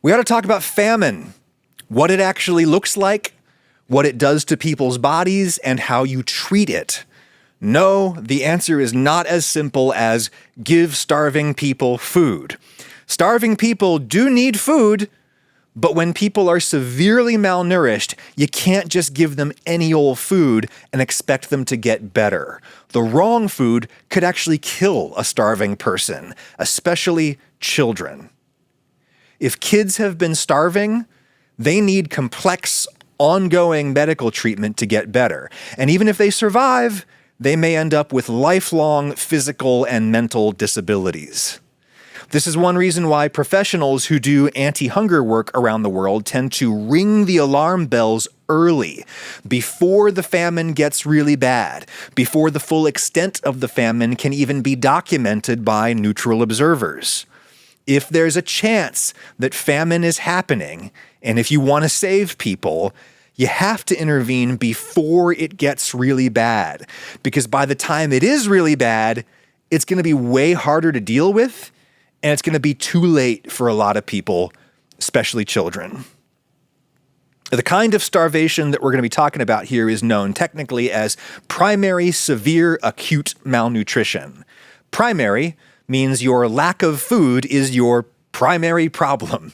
We ought to talk about famine, what it actually looks like, what it does to people's bodies, and how you treat it. No, the answer is not as simple as give starving people food. Starving people do need food, but when people are severely malnourished, you can't just give them any old food and expect them to get better. The wrong food could actually kill a starving person, especially children. If kids have been starving, they need complex, ongoing medical treatment to get better. And even if they survive, they may end up with lifelong physical and mental disabilities. This is one reason why professionals who do anti-hunger work around the world tend to ring the alarm bells early, before the famine gets really bad, before the full extent of the famine can even be documented by neutral observers. If there's a chance that famine is happening, and if you want to save people, you have to intervene before it gets really bad, because by the time it is really bad, it's going to be way harder to deal with, and it's going to be too late for a lot of people, especially children. The kind of starvation that we're going to be talking about here is known technically as primary severe acute malnutrition. Primary means your lack of food is your primary problem.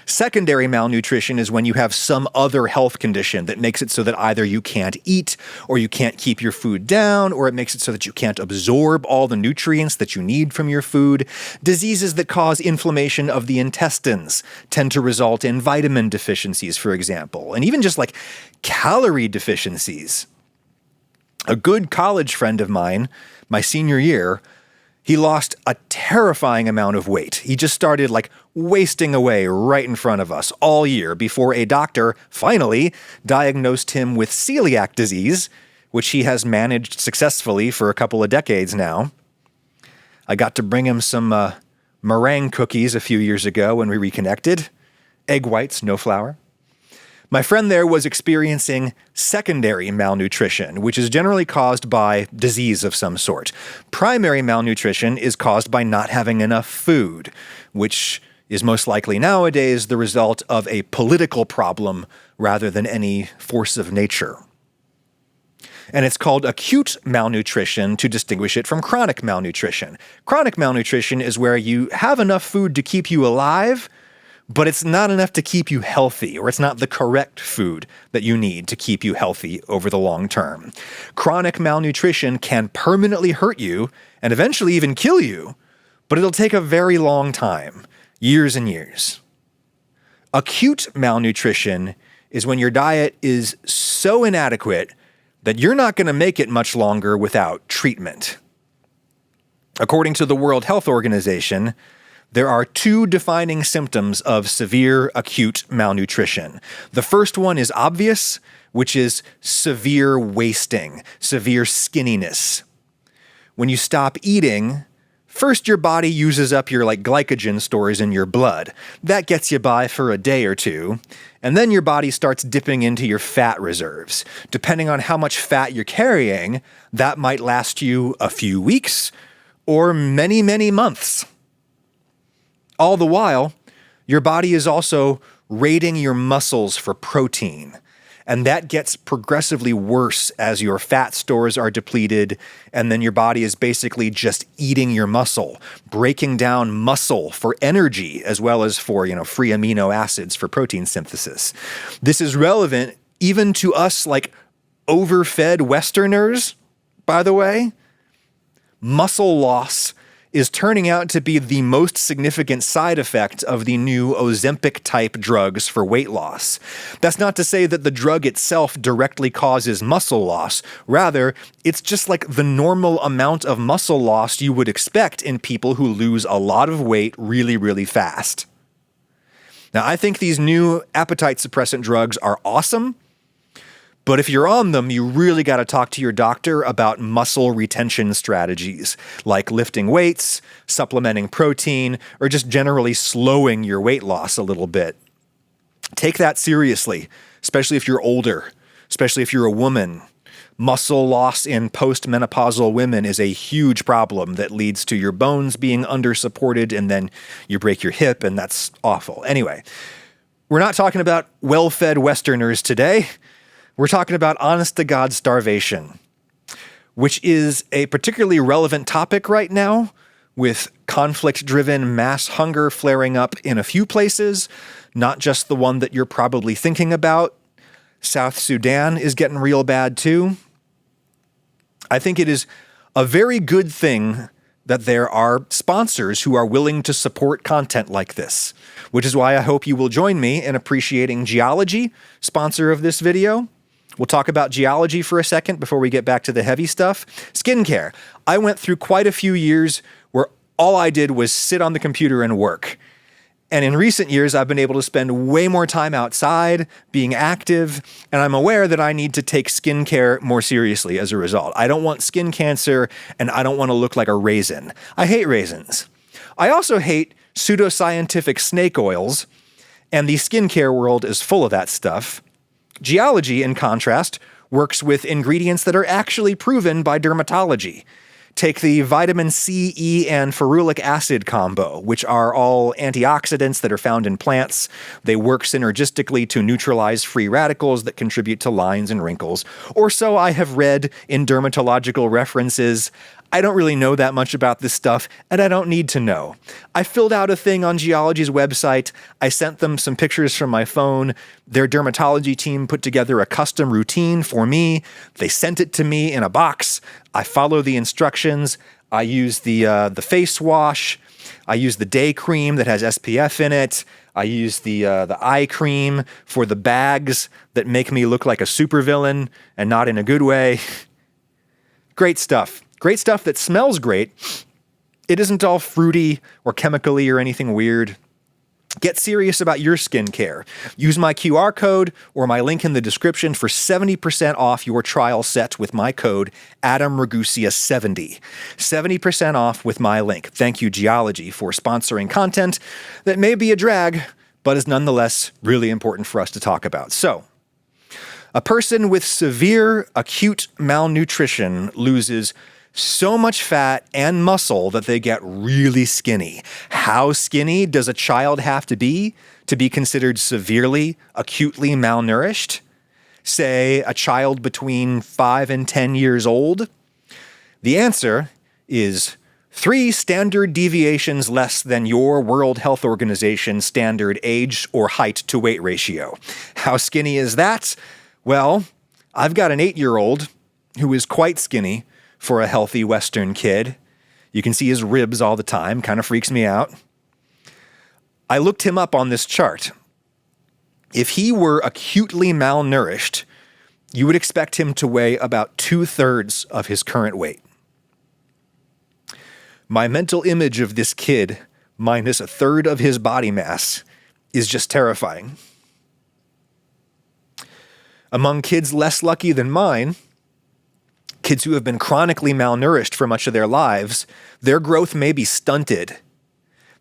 Secondary malnutrition is when you have some other health condition that makes it so that either you can't eat, or you can't keep your food down, or it makes it so that you can't absorb all the nutrients that you need from your food. Diseases that cause inflammation of the intestines tend to result in vitamin deficiencies, for example, and even just like calorie deficiencies. A good college friend of mine, my senior year, he lost a terrifying amount of weight. He just started wasting away right in front of us all year before a doctor finally diagnosed him with celiac disease, which he has managed successfully for a couple of decades now. I got to bring him some meringue cookies a few years ago when we reconnected. Egg whites, no flour. My friend there was experiencing secondary malnutrition, which is generally caused by disease of some sort. Primary malnutrition is caused by not having enough food, which is most likely nowadays the result of a political problem rather than any force of nature. And it's called acute malnutrition to distinguish it from chronic malnutrition. Chronic malnutrition is where you have enough food to keep you alive, but it's not enough to keep you healthy, or it's not the correct food that you need to keep you healthy over the long term. Chronic malnutrition can permanently hurt you and eventually even kill you, but it'll take a very long time, years and years. Acute malnutrition is when your diet is so inadequate that you're not going to make it much longer without treatment. According to the World Health Organization, there are two defining symptoms of severe acute malnutrition. The first one is obvious, which is severe wasting, severe skinniness. When you stop eating, first your body uses up your glycogen stores in your blood. That gets you by for a day or two, and then your body starts dipping into your fat reserves. Depending on how much fat you're carrying, that might last you a few weeks or many, many months. All the while, your body is also raiding your muscles for protein, and that gets progressively worse as your fat stores are depleted, and then your body is basically just eating your muscle, breaking down muscle for energy as well as for, free amino acids for protein synthesis. This is relevant even to us overfed Westerners, by the way. Muscle loss is turning out to be the most significant side effect of the new Ozempic-type drugs for weight loss. That's not to say that the drug itself directly causes muscle loss. Rather, it's just the normal amount of muscle loss you would expect in people who lose a lot of weight really, really fast. Now, I think these new appetite suppressant drugs are awesome, but if you're on them, you really got to talk to your doctor about muscle retention strategies, like lifting weights, supplementing protein, or just generally slowing your weight loss a little bit. Take that seriously, especially if you're older, especially if you're a woman. Muscle loss in postmenopausal women is a huge problem that leads to your bones being under-supported, and then you break your hip, and that's awful. Anyway, we're not talking about well-fed Westerners today. We're talking about honest-to-God starvation, which is a particularly relevant topic right now, with conflict-driven mass hunger flaring up in a few places, not just the one that you're probably thinking about. South Sudan is getting real bad too. I think it is a very good thing that there are sponsors who are willing to support content like this, which is why I hope you will join me in appreciating Geologie, sponsor of this video. We'll talk about Geologie for a second before we get back to the heavy stuff. Skincare. I went through quite a few years where all I did was sit on the computer and work. And in recent years, I've been able to spend way more time outside, being active, and I'm aware that I need to take skincare more seriously as a result. I don't want skin cancer, and I don't want to look like a raisin. I hate raisins. I also hate pseudoscientific snake oils, and the skincare world is full of that stuff. Geologie, in contrast, works with ingredients that are actually proven by dermatology. Take the vitamin C, E, and ferulic acid combo, which are all antioxidants that are found in plants. They work synergistically to neutralize free radicals that contribute to lines and wrinkles. Or so I have read in dermatological references. I don't really know that much about this stuff, and I don't need to know. I filled out a thing on Geologie's website. I sent them some pictures from my phone. Their dermatology team put together a custom routine for me. They sent it to me in a box. I follow the instructions. I use the face wash. I use the day cream that has SPF in it. I use the eye cream for the bags that make me look like a supervillain, and not in a good way. Great stuff. Great stuff that smells great. It isn't all fruity or chemically or anything weird. Get serious about your skincare. Use my QR code or my link in the description for 70% off your trial set with my code AdamRagusia70. 70% off with my link. Thank you, Geologie, for sponsoring content that may be a drag, but is nonetheless really important for us to talk about. So, a person with severe acute malnutrition loses so much fat and muscle that they get really skinny. How skinny does a child have to be considered severely, acutely malnourished? Say, a child between 5 and 10 years old? The answer is 3 standard deviations less than your World Health Organization standard age or height to weight ratio. How skinny is that? Well, I've got an 8-year-old who is quite skinny for a healthy Western kid. You can see his ribs all the time, kind of freaks me out. I looked him up on this chart. If he were acutely malnourished, you would expect him to weigh about 2/3 of his current weight. My mental image of this kid, minus 1/3 of his body mass, is just terrifying. Among kids less lucky than mine, kids who have been chronically malnourished for much of their lives, their growth may be stunted.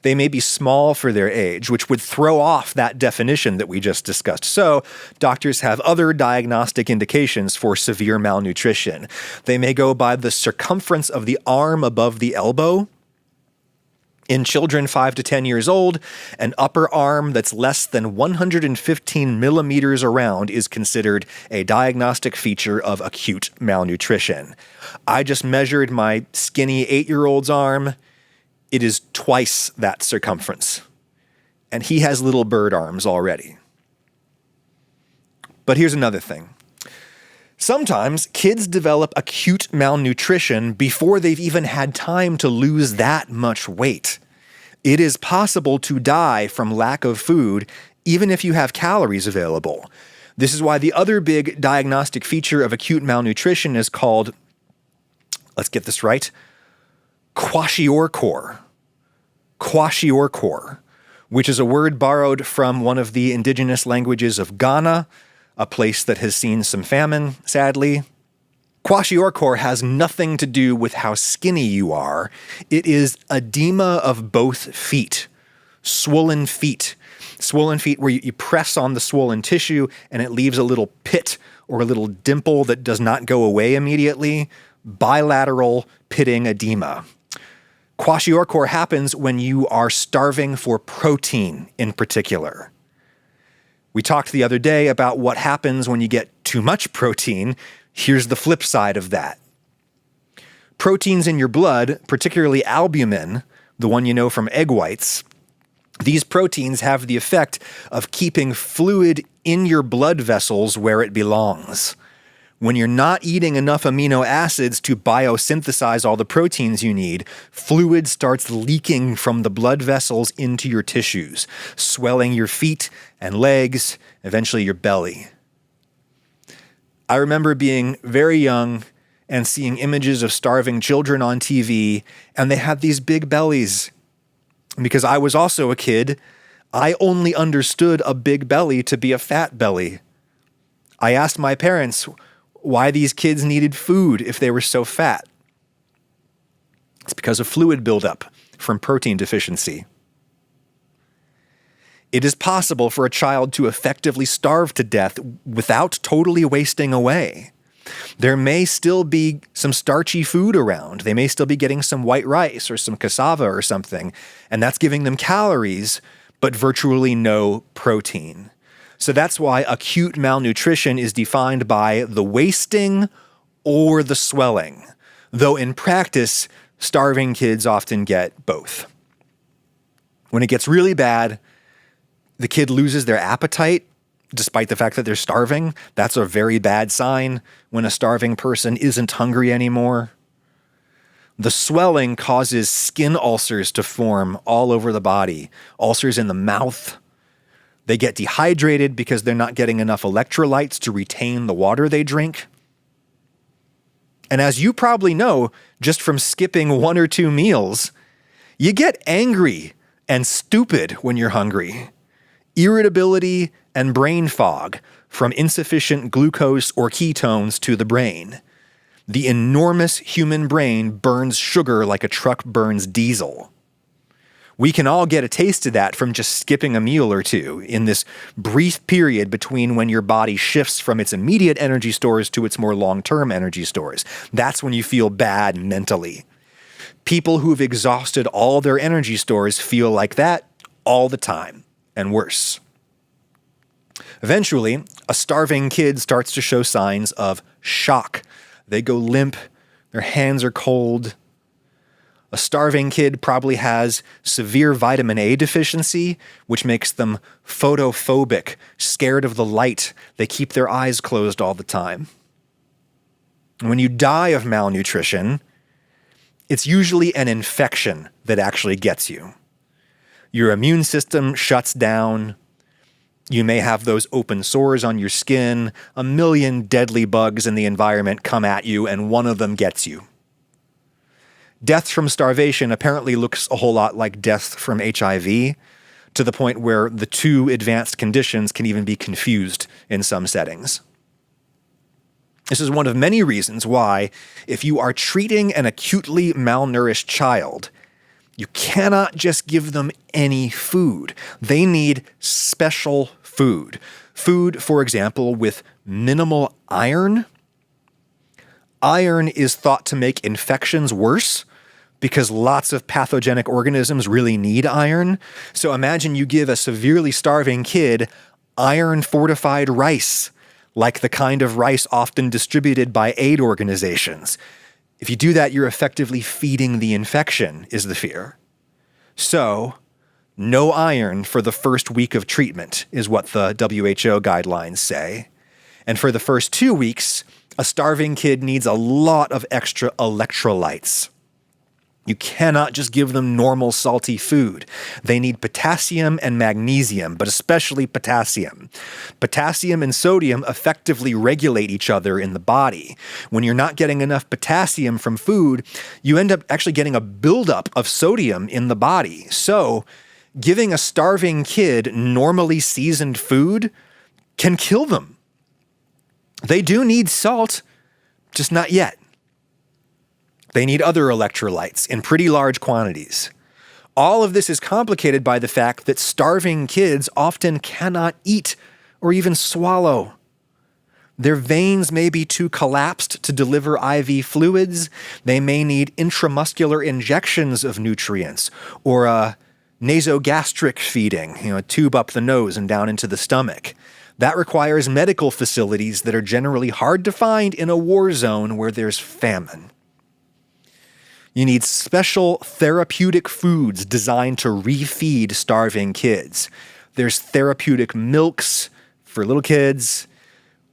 They may be small for their age, which would throw off that definition that we just discussed. So, doctors have other diagnostic indications for severe malnutrition. They may go by the circumference of the arm above the elbow. In children 5 to 10 years old, an upper arm that's less than 115 millimeters around is considered a diagnostic feature of acute malnutrition. I just measured my skinny 8-year-old's arm. It is twice that circumference. And he has little bird arms already. But here's another thing. Sometimes kids develop acute malnutrition before they've even had time to lose that much weight. It is possible to die from lack of food even if you have calories available. This is why the other big diagnostic feature of acute malnutrition is called, let's get this right, kwashiorkor. Kwashiorkor, which is a word borrowed from one of the indigenous languages of Ghana, a place that has seen some famine, sadly. Kwashiorkor has nothing to do with how skinny you are. It is edema of both feet, swollen feet. Swollen feet where you press on the swollen tissue and it leaves a little pit or a little dimple that does not go away immediately. Bilateral pitting edema. Kwashiorkor happens when you are starving for protein in particular. We talked the other day about what happens when you get too much protein. Here's the flip side of that. Proteins in your blood, particularly albumin, the one you know from egg whites, these proteins have the effect of keeping fluid in your blood vessels where it belongs. When you're not eating enough amino acids to biosynthesize all the proteins you need, fluid starts leaking from the blood vessels into your tissues, swelling your feet and legs, eventually your belly. I remember being very young and seeing images of starving children on TV, and they had these big bellies. Because I was also a kid, I only understood a big belly to be a fat belly. I asked my parents why these kids needed food if they were so fat. It's because of fluid buildup from protein deficiency. It is possible for a child to effectively starve to death without totally wasting away. There may still be some starchy food around. They may still be getting some white rice or some cassava or something, and that's giving them calories, but virtually no protein. So that's why acute malnutrition is defined by the wasting or the swelling, though in practice, starving kids often get both. When it gets really bad, the kid loses their appetite, despite the fact that they're starving. That's a very bad sign when a starving person isn't hungry anymore. The swelling causes skin ulcers to form all over the body, ulcers in the mouth. They get dehydrated because they're not getting enough electrolytes to retain the water they drink. And as you probably know, just from skipping 1 or 2 meals, you get angry and stupid when you're hungry. Irritability and brain fog from insufficient glucose or ketones to the brain. The enormous human brain burns sugar like a truck burns diesel. We can all get a taste of that from just skipping a meal or two in this brief period between when your body shifts from its immediate energy stores to its more long-term energy stores. That's when you feel bad mentally. People who've exhausted all their energy stores feel like that all the time, and worse. Eventually, a starving kid starts to show signs of shock. They go limp, their hands are cold. A starving kid probably has severe vitamin A deficiency, which makes them photophobic, scared of the light. They keep their eyes closed all the time. When you die of malnutrition, it's usually an infection that actually gets you. Your immune system shuts down. You may have those open sores on your skin. A million deadly bugs in the environment come at you, and one of them gets you. Death from starvation apparently looks a whole lot like death from HIV, to the point where the two advanced conditions can even be confused in some settings. This is one of many reasons why, if you are treating an acutely malnourished child, you cannot just give them any food. They need special food. Food, for example, with minimal iron. Iron is thought to make infections worse because lots of pathogenic organisms really need iron. So imagine you give a severely starving kid iron-fortified rice, like the kind of rice often distributed by aid organizations. If you do that, you're effectively feeding the infection, is the fear. So, no iron for the first week of treatment is what the WHO guidelines say. And for the first 2 weeks, a starving kid needs a lot of extra electrolytes. You cannot just give them normal salty food. They need potassium and magnesium, but especially potassium. Potassium and sodium effectively regulate each other in the body. When you're not getting enough potassium from food, you end up actually getting a buildup of sodium in the body. So, giving a starving kid normally seasoned food can kill them. They do need salt, just not yet. They need other electrolytes in pretty large quantities. All of this is complicated by the fact that starving kids often cannot eat or even swallow. Their veins may be too collapsed to deliver IV fluids. They may need intramuscular injections of nutrients or a nasogastric feeding, a tube up the nose and down into the stomach. That requires medical facilities that are generally hard to find in a war zone where there's famine. You need special therapeutic foods designed to refeed starving kids. There's therapeutic milks for little kids.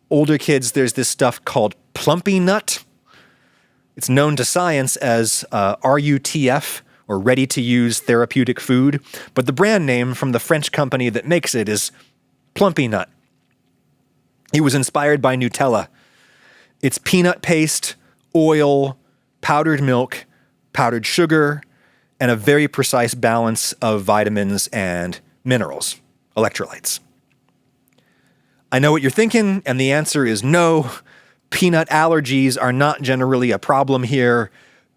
Older kids, there's this stuff called plumpy nut. It's known to science as RUTF, or ready-to-use therapeutic food, but the brand name from the French company that makes it is plumpy nut. It was inspired by Nutella. It's peanut paste, oil, powdered milk, powdered sugar, and a very precise balance of vitamins and minerals, electrolytes. I know what you're thinking, and the answer is no. Peanut allergies are not generally a problem here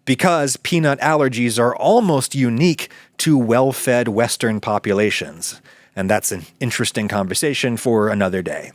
because peanut allergies are almost unique to well-fed Western populations. And that's an interesting conversation for another day.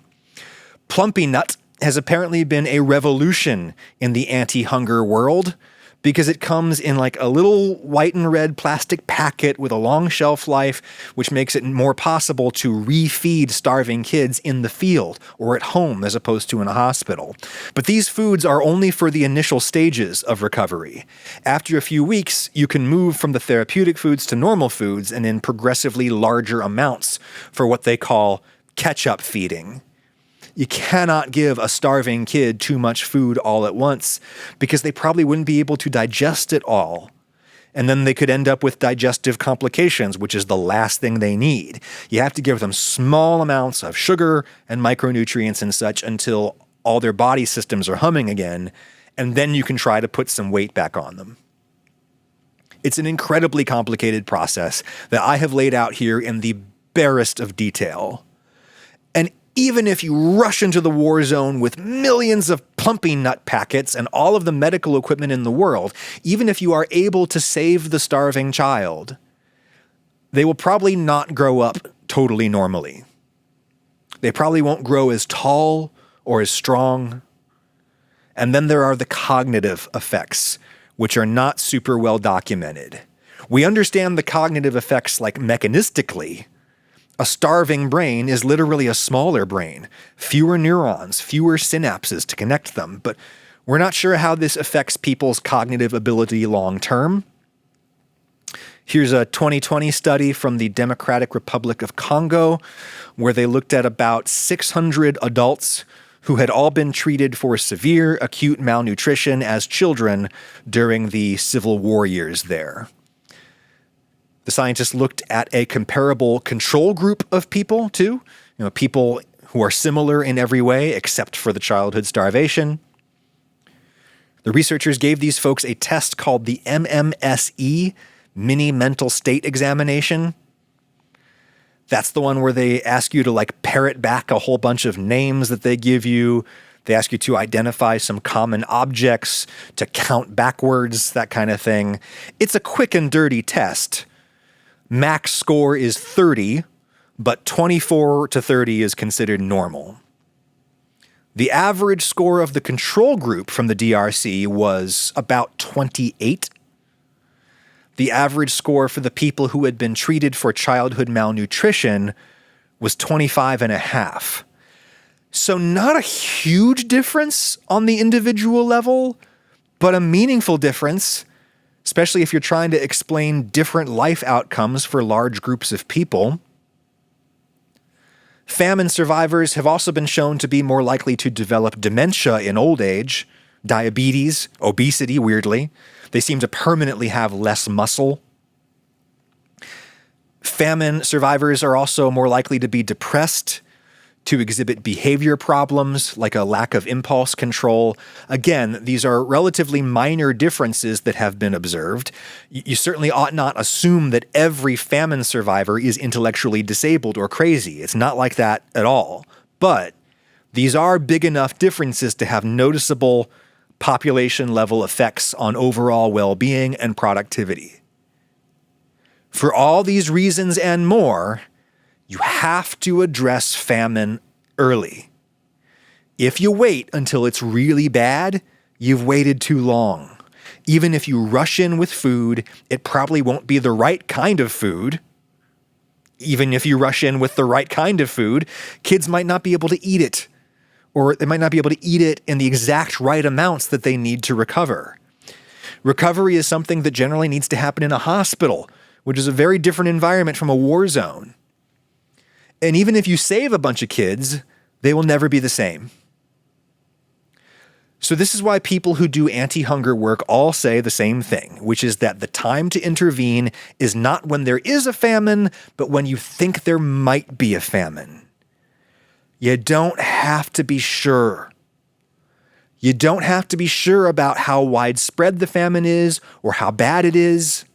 Plumpy nut has apparently been a revolution in the anti-hunger world because it comes in like a little white and red plastic packet with a long shelf life, which makes it more possible to refeed starving kids in the field or at home as opposed to in a hospital. But these foods are only for the initial stages of recovery. After a few weeks, you can move from the therapeutic foods to normal foods and in progressively larger amounts for what they call catch-up feeding. You cannot give a starving kid too much food all at once because they probably wouldn't be able to digest it all. And then they could end up with digestive complications, which is the last thing they need. You have to give them small amounts of sugar and micronutrients and such until all their body systems are humming again, and then you can try to put some weight back on them. It's an incredibly complicated process that I have laid out here in the barest of detail. And even if you rush into the war zone with millions of plumpy nut packets and all of the medical equipment in the world, even if you are able to save the starving child, they will probably not grow up totally normally. They probably won't grow as tall or as strong. And then there are the cognitive effects, which are not super well documented. We understand the cognitive effects like mechanistically. A starving brain is literally a smaller brain, fewer neurons, fewer synapses to connect them, but we're not sure how this affects people's cognitive ability long term. Here's a 2020 study from the Democratic Republic of Congo, where they looked at about 600 adults who had all been treated for severe acute malnutrition as children during the Civil War years there. The scientists looked at a comparable control group of people, too. People who are similar in every way, except for the childhood starvation. The researchers gave these folks a test called the MMSE, Mini Mental State Examination. That's the one where they ask you to parrot back a whole bunch of names that they give you. They ask you to identify some common objects, to count backwards, that kind of thing. It's a quick and dirty test. Max score is 30, but 24 to 30 is considered normal. The average score of the control group from the DRC was about 28. The average score for the people who had been treated for childhood malnutrition was 25.5. So not a huge difference on the individual level, but a meaningful difference, especially if you're trying to explain different life outcomes for large groups of people. Famine survivors have also been shown to be more likely to develop dementia in old age, diabetes, obesity, weirdly. They seem to permanently have less muscle. Famine survivors are also more likely to be depressed, to exhibit behavior problems like a lack of impulse control. Again, these are relatively minor differences that have been observed. You certainly ought not assume that every famine survivor is intellectually disabled or crazy. It's not like that at all. But these are big enough differences to have noticeable population-level effects on overall well-being and productivity. For all these reasons and more, you have to address famine early. If you wait until it's really bad, you've waited too long. Even if you rush in with food, it probably won't be the right kind of food. Even if you rush in with the right kind of food, kids might not be able to eat it, or they might not be able to eat it in the exact right amounts that they need to recover. Recovery is something that generally needs to happen in a hospital, which is a very different environment from a war zone. And even if you save a bunch of kids, they will never be the same. So this is why people who do anti-hunger work all say the same thing, which is that the time to intervene is not when there is a famine, but when you think there might be a famine. You don't have to be sure. You don't have to be sure about how widespread the famine is or how bad it is.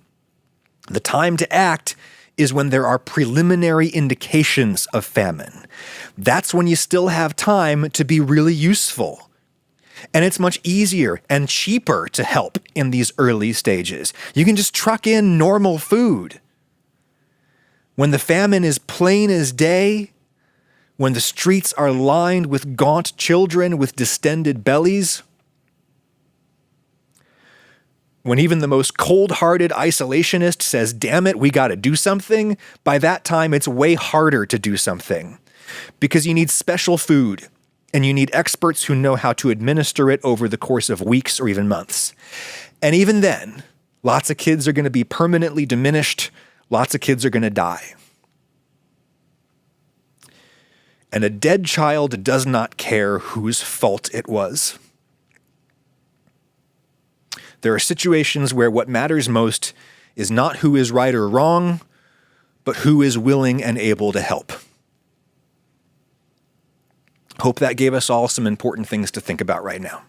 The time to act is when there are preliminary indications of famine. That's when you still have time to be really useful. And it's much easier and cheaper to help in these early stages. You can just truck in normal food. When the famine is plain as day, when the streets are lined with gaunt children with distended bellies, when even the most cold-hearted isolationist says, damn it, we got to do something, by that time it's way harder to do something. Because you need special food, and you need experts who know how to administer it over the course of weeks or even months. And even then, lots of kids are going to be permanently diminished. Lots of kids are going to die. And a dead child does not care whose fault it was. There are situations where what matters most is not who is right or wrong, but who is willing and able to help. Hope that gave us all some important things to think about right now.